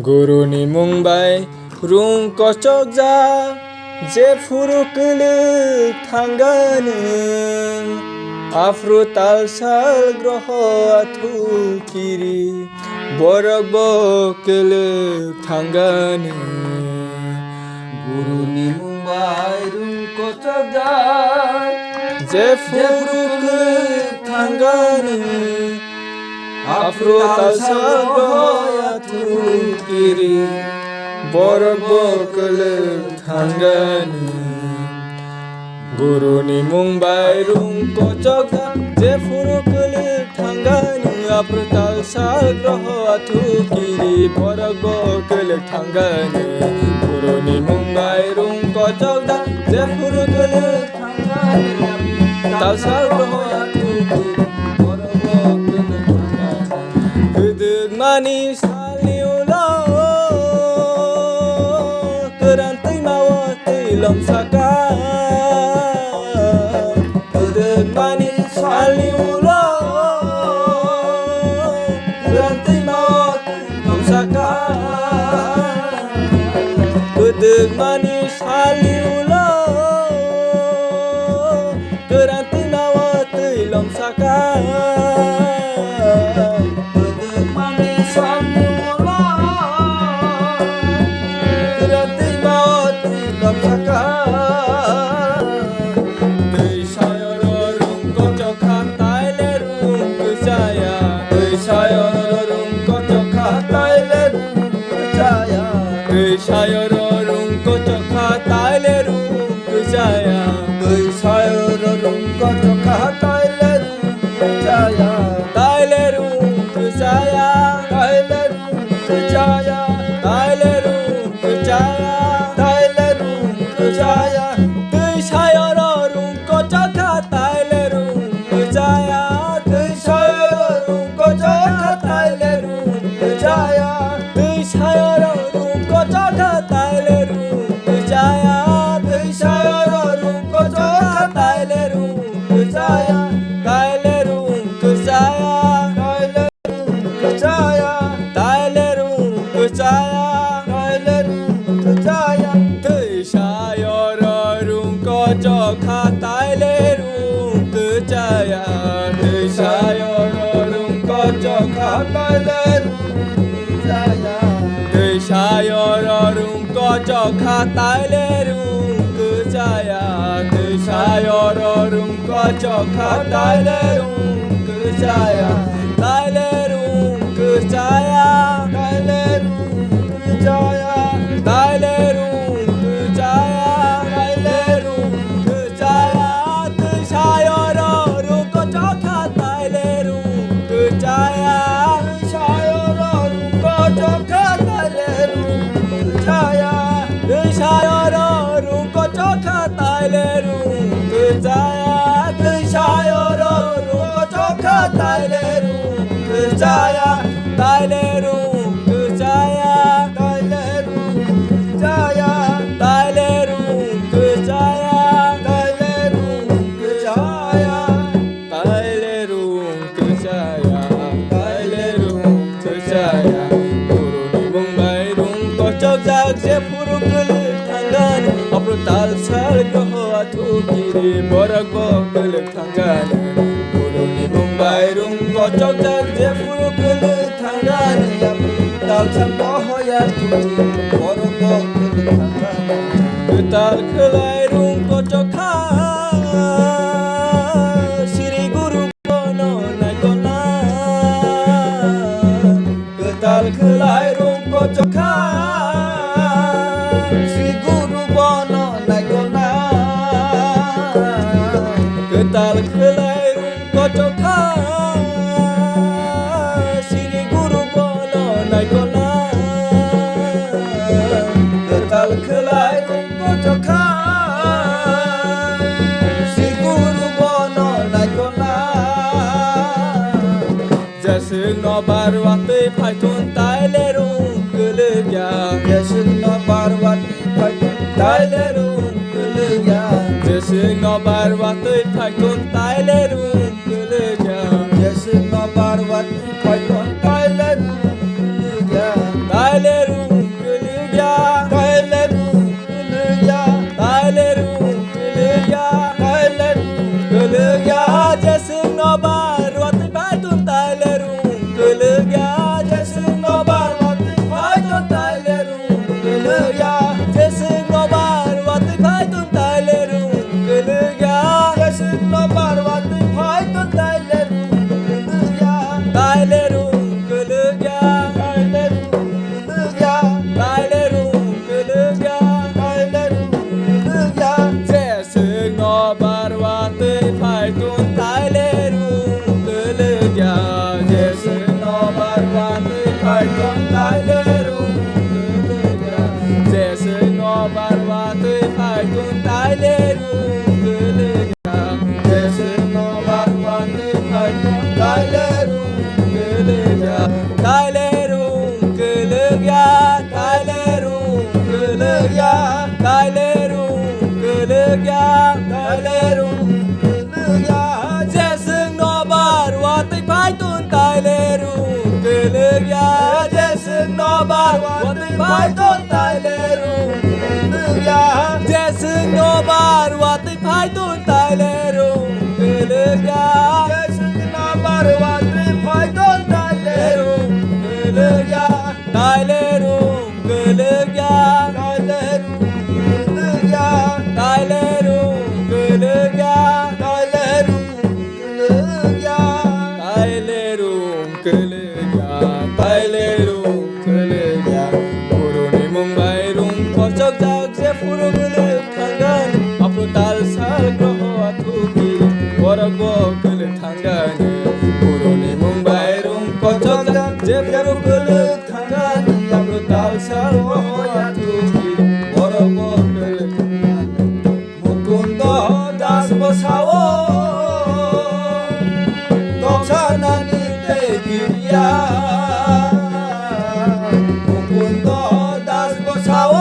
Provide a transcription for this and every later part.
Guruni Mumbai rung kocok ja je furukulu tanggane afro talsal groho atu kiri borok bokulu tanggane Guruni Mumbai rung kocok ja je furukulu tanggane afro talsal groho atu kiri borok bokulu tanggane Guruni Mumbai rung kocok ja je furukulu tanggane afro talsal groho atu kiri borok bokulu tanggane Guruni Mumbai rung kocok ja je furukulu tanggane talsal groho atu kiri borok bokulu tanggane Gedeg manis haliulo kerantai mawati lomsaka Gedeg manis haliulo kerantai mawati lomsaka Gedeg manis haliulo kerantai mawati lomsaka Sayurung kocok katai lerung kejaya Sayurung kocok katai lerung kejaya Tai lerung kejaya Tai lerung kejaya Tai lerung kejaya Tai lerung kejaya Tei sayurung kocok katai lerung kejaya Tei sayurung kocok katai lerung kejaya Tei sayurung kocok katai lerung kejaya Tei sayurung kocok katai lerung kejaya Tai lerung kejaya Tai lerung kejaya Tai lerung kejaya Tai lerung kejaya Tei sayurung kocok katai lerung kejaya Tei sayurung kocok katai lerung kejaya Tei sayurung kocok katai lerung kejaya Tei sayurung kocok katai lerung kejaya Tai lerung kejaya Tai lerung kejaya Tai lerung kejaya Tai lerung kejaya Tei sayurung kocok katai lerung kejaya sayurung kocok katai lerung kejaya Tei sayurung kocok katai lerung kejaya Tei sayurung kocok katai lerung kejaya Tai lerung kejaya Tai lerung kejaya Tai lerung kejaya Tai lerung kejaya Tai lerung kejaya Tai lerung kejaya Guruni Mumbai rung kocok jak je furukulu tanggane afro talsal groho atu kiri borok bokulu tanggane Guruni Mumbai rung kocok jak je furukulu tanggane talsal groho atu kiri borok bokulu tanggane Getar kelai rung kocok Siri guru bono naikona Getar kelai rung kocok Sri Guru Bono naikona Getar kelai rung kocok Siri guru bono naikona Getal kelai rung kocok Sri Guru Bono naikona Jaseng no barwate phaitun tai lerung kelegya Yesun no Parvati Paitun Tai lerung kelegya Jaseng no barwate phaitun tai lerung kelegya Yesun no Parvati Paitun Tai lerung kelegya Tai lerung 파이톤 달래룬 그르야 제스노 바르와트 파이톤 달래룬 그르야 제스노 바르와트 파이톤 달래룬 그르야 달래룬 그르야 달래룬 그르야 달래룬 그르야 달래룬 그르야 제스노 바르와트 파이톤 달래룬 그르야 제스노 바르와트 파이톤 달래룬 그르야 제스노 바르와트 파이톤 달래룬 그르야 제스노 바르와트 파이톤 달래룬 그르야 달래룬 그르야 달래룬 그르야 달래룬 그르야 달래룬 그르야 달래룬 그르야 구르니 몽바이룬 거적작 제푸르그르 탄간 앞으로 달살 그러와 투기 워라고 그르 탄간에 구르니 몽바이룬 거적작 제푸르그르 탄간 앞으로 달살 그러와 투기 워라고 그르 무군도 다스보사오 독사나니 대길이야 무군도 다스보사오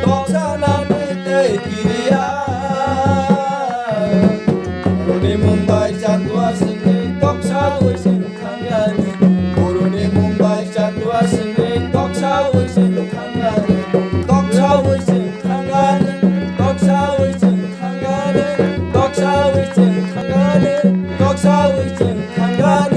독사나니 대길이야 구르니 몽바이 잔두아 승리 독사의 생탕가니 구르니 몽바이 잔두아 승리 독사의 생탕가니 독사의 생탕가니 독사의 증탕가는 독사의 증탕가는 독사의 증탕가는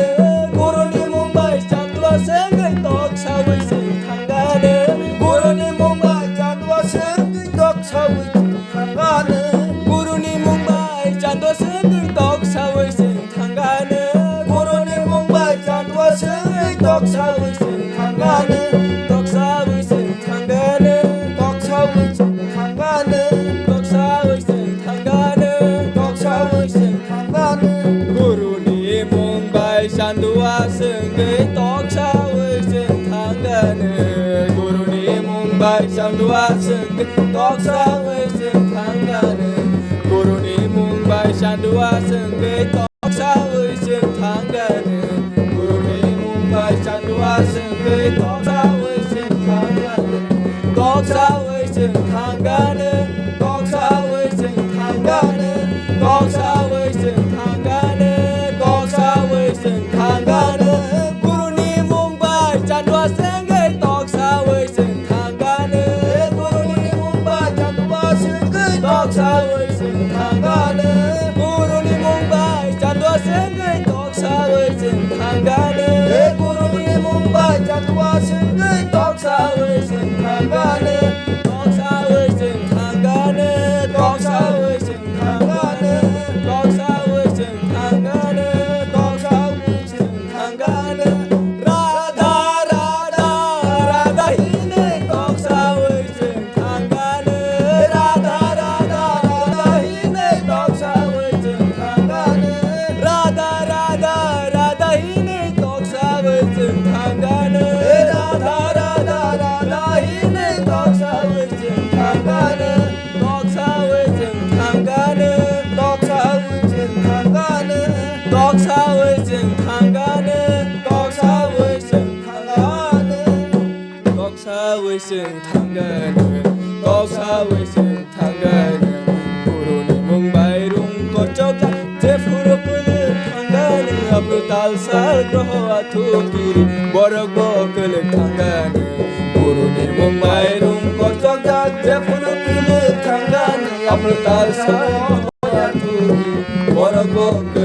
구르니 몽바이 잔두아 생의 독사의 증탕가는 구르니 몽바이 잔두아 승리 독사의 생탕가니 구르니 몽바이 잔두아 생의 독사의 증탕가는 구르니 몽바이 잔두아 승리 독사의 생탕가니 독사의 증탕가는 독사의 생탕가니 독사의 증탕가는 독사의 생탕가니 구르니 몽바이 잔두아 생의 독사의 증탕가는 구르니 몽바이 잔두아 생의 독사의 증탕가는 구르니 몽바이 잔두아 생의 독사의 증탕가는 구르니 몽바이 잔두아 생의 독사의 증탕가는 독사의 증탕가는 독사의 증탕가는 독사의 증탕가는 독사의 증탕가는 구르니 몽바이 잔두아 생의 독사의 증탕가는 구르니 몽바이 잔두아 승리 독사의 생탕가니 구르니 몽바이 잔두아 생의 독사의 증탕가는 구르니 몽바이 잔두아 승리 독사의 생탕가니 독사의 증탕가는 독사의 증탕가는 독사의 증탕가는 독사의 증탕가는 라다 라다 라다 히네 독사의 증탕가는 라다 라다 라다 히네 독사의 증탕가는 라다 라다 라다 히네 독사의 증탕가는 라다 라다 라다 히네 독사의 증탕가는 독사의 증탕가는 독사의 생탕가니 독사의 증탕가는 독사의 생탕가니 독사의 증탕가는 독사의 증탕가는 구르니 몽바이룬 거적자 제푸르꾸르 탄가는 앞으로 달살 그러와 투기리 뭐라고 그르 탄가는 구르니 몽바이룬 거적자 제푸르꾸르 탄가는 앞으로 달살 그러와 투기 뭐라고 그르